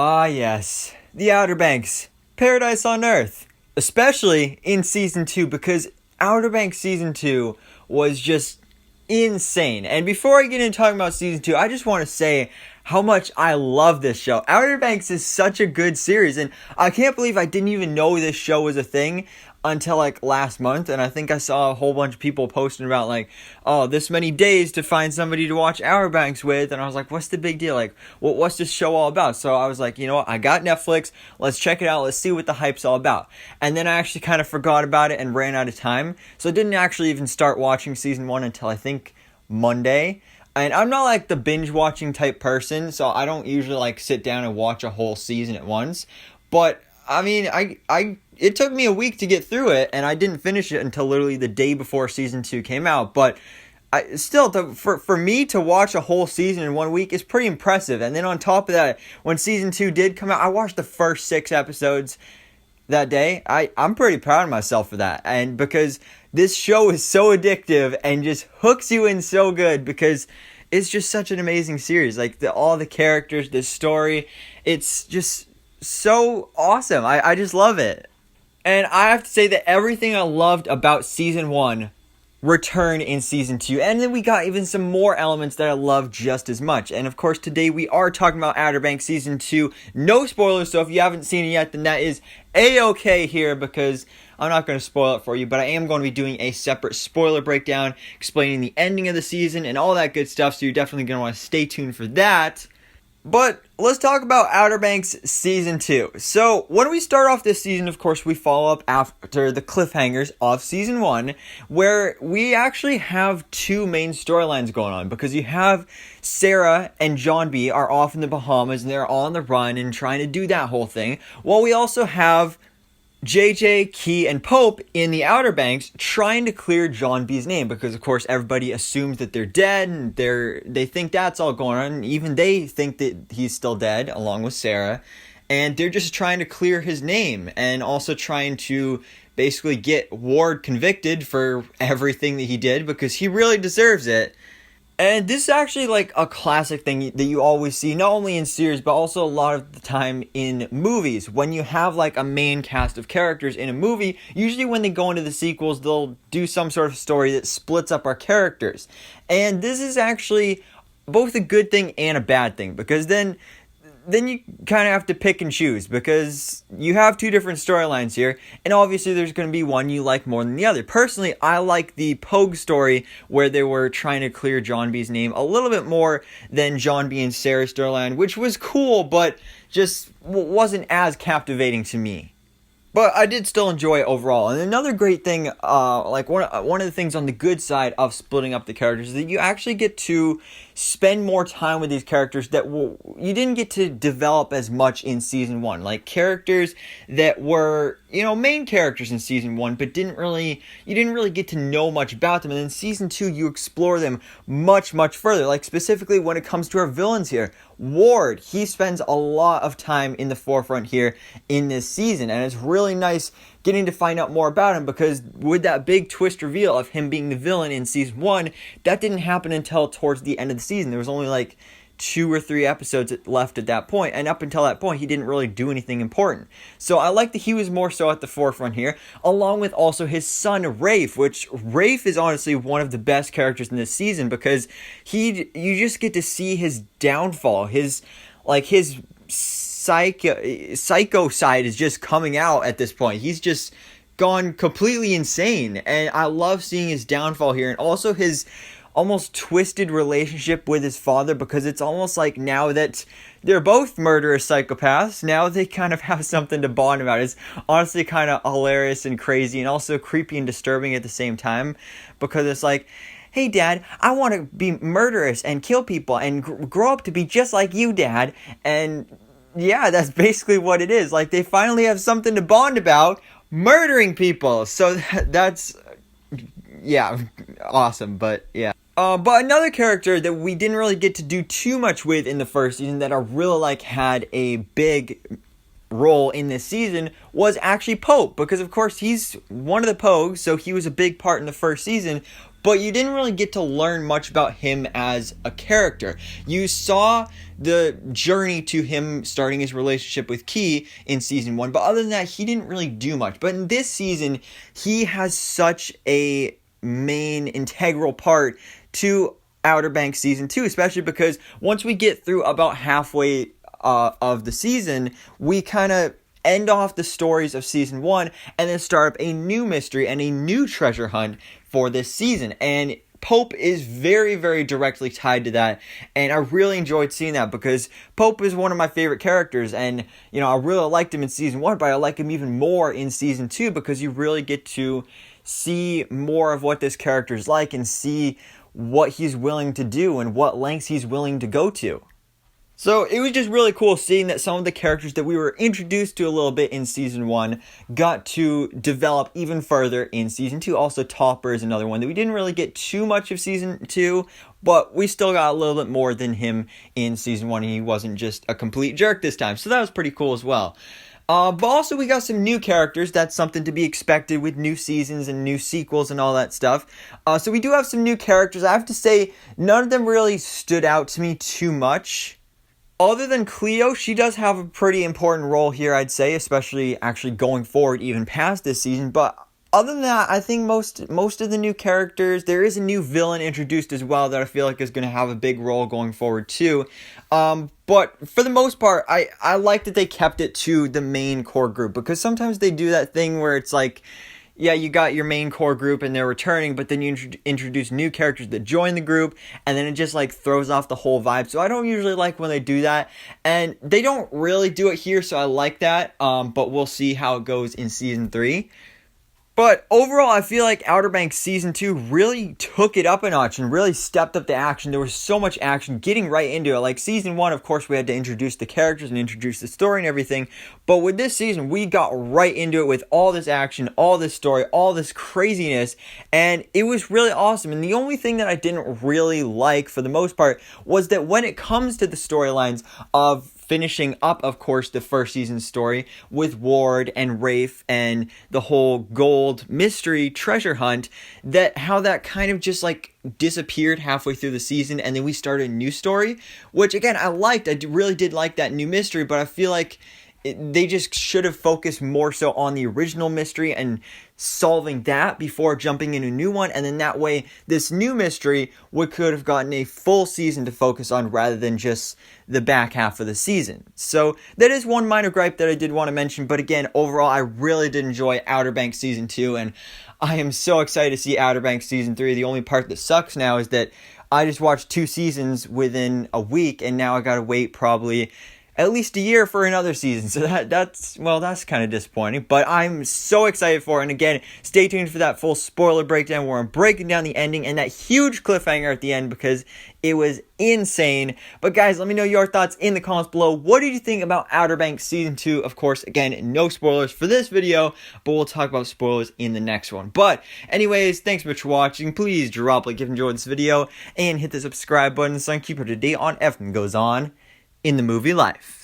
Ah, yes. The Outer Banks. Paradise on Earth. Especially in Season 2, because Outer Banks Season 2 was just insane. And before I get into talking about Season 2, I just want to say how much I love this show. Outer Banks is such a good series, and I can't believe I didn't even know this show was a thing until like last month. And I think I saw a whole bunch of people posting about like, oh, this many days to find somebody to watch Outer Banks with, and I was like, what's the big deal? Like, what's this show all about? So I was like, you know what, I got Netflix, let's check it out, let's see what the hype's all about. And then I actually kind of forgot about it and ran out of time, so I didn't actually even start watching season 1 until I think Monday. And I'm not like the binge watching type person, so I don't usually like sit down and watch a whole season at once. But I mean, it took me a week to get through it, and I didn't finish it until literally the day before season 2 came out. But for me to watch a whole season in 1 week is pretty impressive. And then on top of that, when season 2 did come out, I watched the first 6 episodes that day. I'm pretty proud of myself for that. And because this show is so addictive and just hooks you in so good, because it's just such an amazing series. Like all the characters, the story, it's just so awesome. I just love it. And I have to say that everything I loved about season 1 returned in season 2. And then we got even some more elements that I love just as much. And of course, today we are talking about Outer Banks season 2. No spoilers, so if you haven't seen it yet, then that is A-okay here, because I'm not going to spoil it for you, but I am going to be doing a separate spoiler breakdown explaining the ending of the season and all that good stuff, so you're definitely going to want to stay tuned for that. But let's talk about Outer Banks Season 2. So, when we start off this season, of course, we follow up after the cliffhangers of Season 1, where we actually have 2 main storylines going on, because you have Sarah and John B are off in the Bahamas, and they're on the run and trying to do that whole thing, while we also have JJ, Key, and Pope in the Outer Banks trying to clear John B's name, because of course everybody assumes that they're dead, and they think that's all going on, and even they think that he's still dead along with Sarah, and they're just trying to clear his name and also trying to basically get Ward convicted for everything that he did, because he really deserves it. And this is actually like a classic thing that you always see, not only in series, but also a lot of the time in movies. When you have like a main cast of characters in a movie, usually when they go into the sequels, they'll do some sort of story that splits up our characters. And this is actually both a good thing and a bad thing, because then you kind of have to pick and choose, because you have 2 different storylines here, and obviously there's going to be one you like more than the other. Personally, I like the Pogue story, where they were trying to clear John B's name, a little bit more than John B and Sarah's storyline, which was cool, but just wasn't as captivating to me. But I did still enjoy it overall. And another great thing, like one of the things on the good side of splitting up the characters, is that you actually get to spend more time with these characters that you didn't get to develop as much in season 1. Like characters that were, main characters in season 1, but you didn't really get to know much about them. And in season 2, you explore them much, much further. Like specifically when it comes to our villains here. Ward, he spends a lot of time in the forefront here in this season, and it's really nice getting to find out more about him, because with that big twist reveal of him being the villain in season 1, that didn't happen until towards the end of the season. There was only like 2 or 3 episodes left at that point, and up until that point he didn't really do anything important. So I like that he was more so at the forefront here, along with also his son Rafe, which Rafe is honestly one of the best characters in this season, because you just get to see his downfall, his psycho side is just coming out at this point. He's just gone completely insane, and I love seeing his downfall here, and also his almost twisted relationship with his father, because it's almost like now that they're both murderous psychopaths, now they kind of have something to bond about. It's honestly kind of hilarious and crazy, and also creepy and disturbing at the same time, because it's like, hey Dad, I want to be murderous and kill people and grow up to be just like you, Dad. And yeah, that's basically what it is. Like, they finally have something to bond about, murdering people. So that's, yeah, awesome, but yeah. But another character that we didn't really get to do too much with in the first season that I really had a big role in this season was actually Pope, because of course he's one of the Pogues, so he was a big part in the first season, but you didn't really get to learn much about him as a character. You saw the journey to him starting his relationship with Key in season 1, but other than that, he didn't really do much. But in this season, he has such a main integral part to Outer Banks season 2, especially because once we get through about halfway of the season, we kind of end off the stories of season 1 and then start up a new mystery and a new treasure hunt for this season. And Pope is very, very directly tied to that, and I really enjoyed seeing that because Pope is one of my favorite characters, and I really liked him in season 1, but I like him even more in season 2 because you really get to see more of what this character is like and see what he's willing to do and what lengths he's willing to go to. So it was just really cool seeing that some of the characters that we were introduced to a little bit in season 1 got to develop even further in season 2. Also, Topper is another one that we didn't really get too much of season 2, but we still got a little bit more than him in season 1. He wasn't just a complete jerk this time, so that was pretty cool as well. But also we got some new characters. That's something to be expected with new seasons and new sequels and all that stuff. So we do have some new characters. I have to say, none of them really stood out to me too much. Other than Cleo, she does have a pretty important role here, I'd say, especially actually going forward even past this season. But other than that, I think most of the new characters, there is a new villain introduced as well that I feel like is going to have a big role going forward too. But for the most part, I like that they kept it to the main core group, because sometimes they do that thing where it's like, yeah, you got your main core group and they're returning, but then you introduce new characters that join the group, and then it just like throws off the whole vibe. So I don't usually like when they do that, and they don't really do it here, so I like that. But we'll see how it goes in season 3. But overall, I feel like Outer Banks Season 2 really took it up a notch and really stepped up the action. There was so much action getting right into it. Like Season 1, of course, we had to introduce the characters and introduce the story and everything. But with this season, we got right into it with all this action, all this story, all this craziness. And it was really awesome. And the only thing that I didn't really like, for the most part, was that when it comes to the storylines of finishing up, of course, the first season story with Ward and Rafe and the whole gold mystery treasure hunt, that how that kind of just like disappeared halfway through the season, and then we started a new story, which again I liked. I really did like that new mystery, but I feel like they just should have focused more so on the original mystery and solving that before jumping into a new one, and then that way this new mystery could have gotten a full season to focus on rather than just the back half of the season. So that is one minor gripe that I did want to mention, but again, overall I really did enjoy Outer Banks Season 2, and I am so excited to see Outer Banks Season 3. The only part that sucks now is that I just watched 2 seasons within a week, and now I gotta wait probably at least a year for another season. So that's kind of disappointing, but I'm so excited for it. And again, stay tuned for that full spoiler breakdown where I'm breaking down the ending and that huge cliffhanger at the end, because it was insane. But guys, let me know your thoughts in the comments below. What did you think about Outer Banks Season 2? Of course, again, no spoilers for this video, but we'll talk about spoilers in the next one. But anyways, thanks so much for watching. Please drop a like if you enjoyed this video and hit the subscribe button so I can keep you up to date on everything that goes on in the movie life.